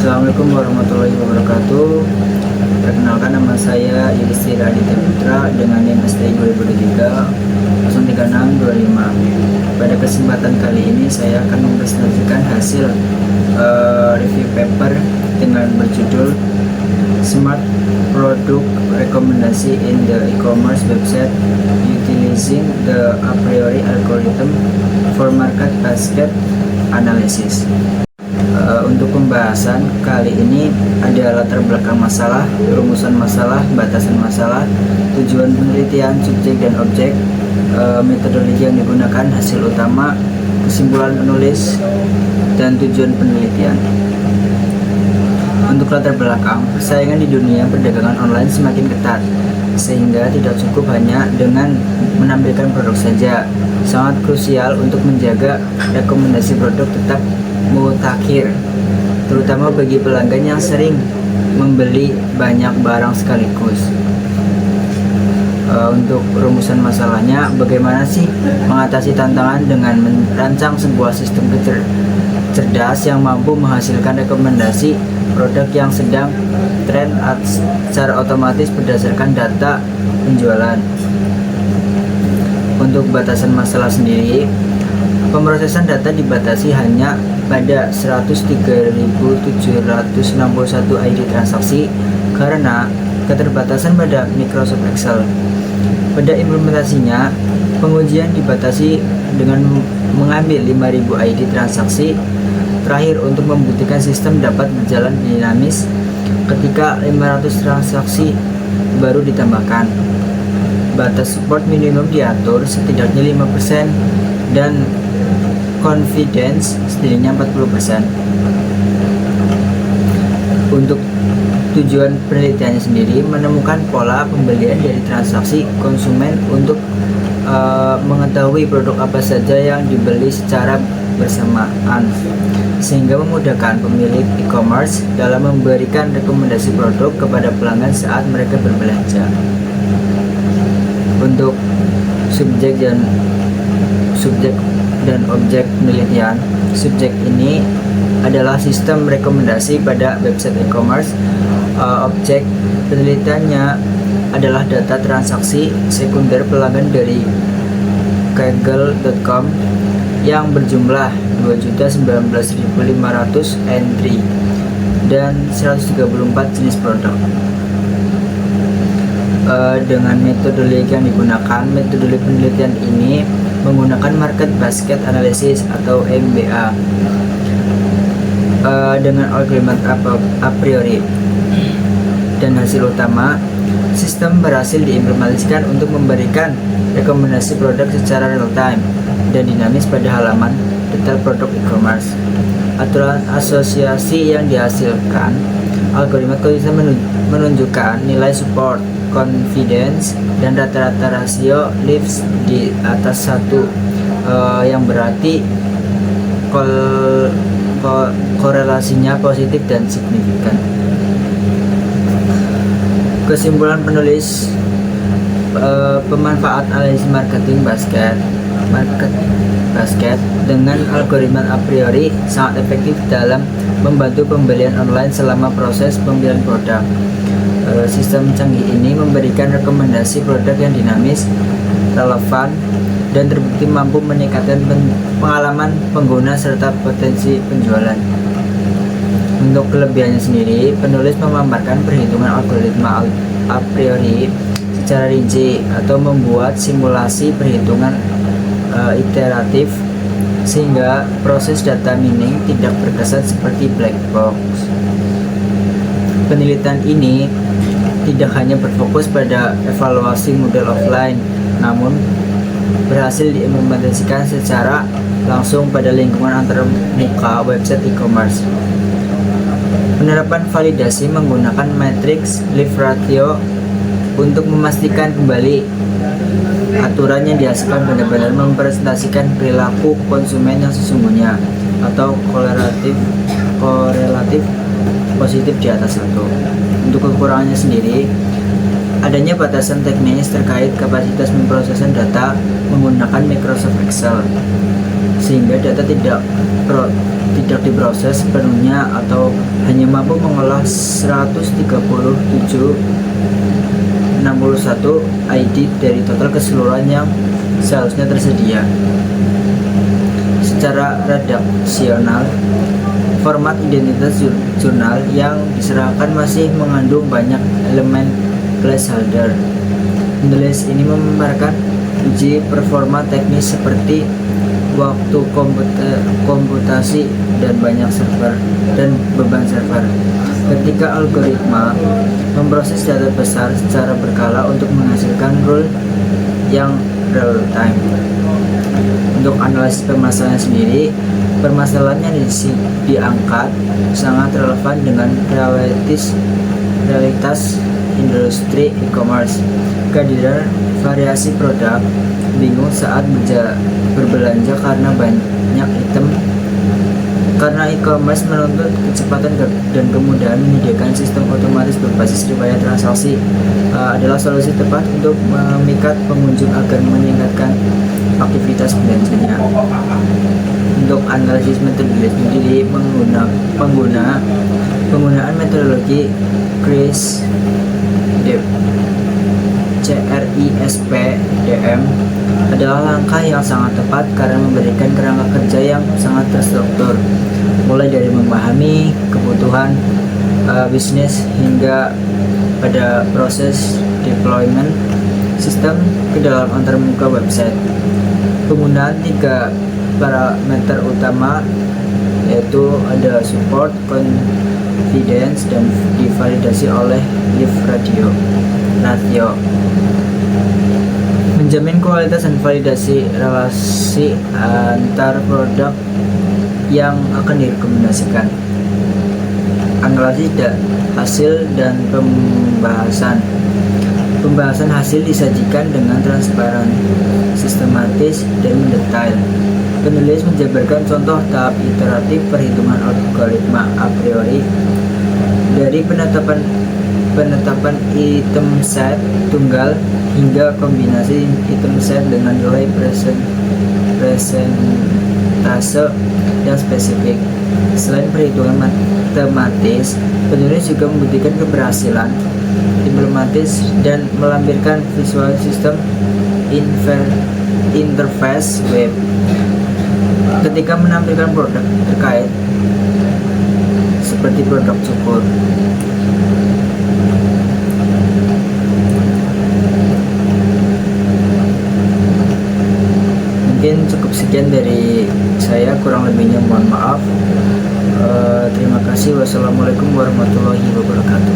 Assalamualaikum warahmatullahi wabarakatuh. Perkenalkan, nama saya Yudhistira Aditya Putra dengan NIM STI 2023 03625. Pada kesempatan kali ini saya akan mempresentasikan hasil review paper dengan berjudul Smart Product Rekomendasi in the E-commerce Website Utilizing the A Priori Algorithm for Market Basket Analysis. Untuk pembahasan kali ini ada latar belakang masalah, rumusan masalah, batasan masalah, tujuan penelitian, subjek dan objek, metodologi yang digunakan, hasil utama, kesimpulan penulis, dan tujuan penelitian. Untuk latar belakang, persaingan di dunia perdagangan online semakin ketat, sehingga tidak cukup hanya dengan menampilkan produk saja. Sangat krusial untuk menjaga rekomendasi produk tetap mutakhir, terutama bagi pelanggan yang sering membeli banyak barang sekaligus. Untuk rumusan masalahnya, bagaimana sih mengatasi tantangan dengan merancang sebuah sistem cerdas yang mampu menghasilkan rekomendasi produk yang sedang tren secara otomatis berdasarkan data penjualan. Untuk batasan masalah sendiri, pemrosesan data dibatasi hanya pada 103.761 ID transaksi karena keterbatasan pada Microsoft Excel. Pada implementasinya, pengujian dibatasi dengan mengambil 5.000 ID transaksi. Terakhir, untuk membuktikan sistem dapat berjalan dinamis ketika 500 transaksi baru ditambahkan. Batas support minimum diatur setidaknya 5% dan confidence setidaknya 40%. Untuk tujuan penelitiannya sendiri, menemukan pola pembelian dari transaksi konsumen untuk mengetahui produk apa saja yang dibeli secara bersamaan, sehingga memudahkan pemilik e-commerce dalam memberikan rekomendasi produk kepada pelanggan saat mereka berbelanja. Untuk subjek dan objek penelitian, subjek ini adalah sistem rekomendasi pada website e-commerce. Objek penelitiannya adalah data transaksi sekunder pelanggan dari kaggle.com yang berjumlah 2.019.500 entry dan 134 jenis produk. Dengan metodologi yang digunakan, metodologi penelitian ini menggunakan market basket analysis atau MBA dengan algoritma a priori. Dan hasil utama, sistem berhasil diimplementasikan untuk memberikan rekomendasi produk secara real time dan dinamis pada halaman detail produk e-commerce. Aturan asosiasi yang dihasilkan, algoritma bisa menunjukkan nilai support, confidence, dan rata-rata rasio leaves di atas 1, yang berarti korelasinya positif dan signifikan. Kesimpulan penulis, pemanfaat analisis market basket dengan algoritma a priori sangat efektif dalam membantu pembelian online selama proses pembelian produk. Sistem canggih ini memberikan rekomendasi produk yang dinamis, relevan, dan terbukti mampu meningkatkan pengalaman pengguna serta potensi penjualan. Untuk kelebihannya sendiri, penulis memaparkan perhitungan algoritma a priori secara rinci atau membuat simulasi perhitungan iteratif sehingga proses data mining tidak berkesan seperti black box. Penelitian ini tidak hanya berfokus pada evaluasi model offline, namun berhasil diimplementasikan secara langsung pada lingkungan antarmuka website e-commerce. Penerapan validasi menggunakan matriks leave ratio untuk memastikan kembali aturan yang dihasilkan benar-benar mempresentasikan perilaku konsumen yang sesungguhnya atau korelatif positif di atas 1. Untuk kekurangannya sendiri, adanya batasan teknis terkait kapasitas memproses data menggunakan Microsoft Excel, sehingga data tidak diproses sepenuhnya atau hanya mampu mengolah 137.61 ID dari total keseluruhan yang seharusnya tersedia. Secara redaksional, format identitas jurnal yang diserahkan masih mengandung banyak elemen placeholder. Penulis ini memaparkan uji performa teknis seperti waktu komputasi dan banyak server dan beban server. Ketika algoritma memproses data besar secara berkala untuk menghasilkan rule yang real time. Untuk analisis permasalahan sendiri, permasalahan yang diangkat sangat relevan dengan realitas industri e-commerce. Kehadiran variasi produk, bingung saat berbelanja karena banyak item. Karena e-commerce menuntut kecepatan dan kemudahan, menyediakan sistem otomatis berbasis riwayat transaksi adalah solusi tepat untuk memikat pengunjung agar meningkatkan aktivitas belanjanya. Untuk analisis metodologi sendiri, penggunaan metodologi CRISP-DM adalah langkah yang sangat tepat karena memberikan kerangka kerja yang sangat terstruktur, mulai dari memahami kebutuhan bisnis hingga pada proses deployment sistem ke dalam antarmuka website. Penggunaan 3 parameter utama yaitu ada support, confidence, dan divalidasi oleh live ratio. Menjamin kualitas dan validasi relasi antar produk yang akan direkomendasikan. Analisis hasil dan pembahasan hasil disajikan dengan transparan, sistematis, dan mendetail. Penulis menjabarkan contoh tahap iteratif perhitungan algoritma a priori dari penetapan item set tunggal hingga kombinasi item set dengan nilai presentase yang spesifik. Selain perhitungan matematis, penulis juga membuktikan keberhasilan implementatis dan melampirkan visual system interface web ketika menampilkan produk terkait seperti produk cukur. Mungkin cukup sekian dari saya, kurang lebihnya mohon maaf. Terima kasih. Wassalamualaikum warahmatullahi wabarakatuh.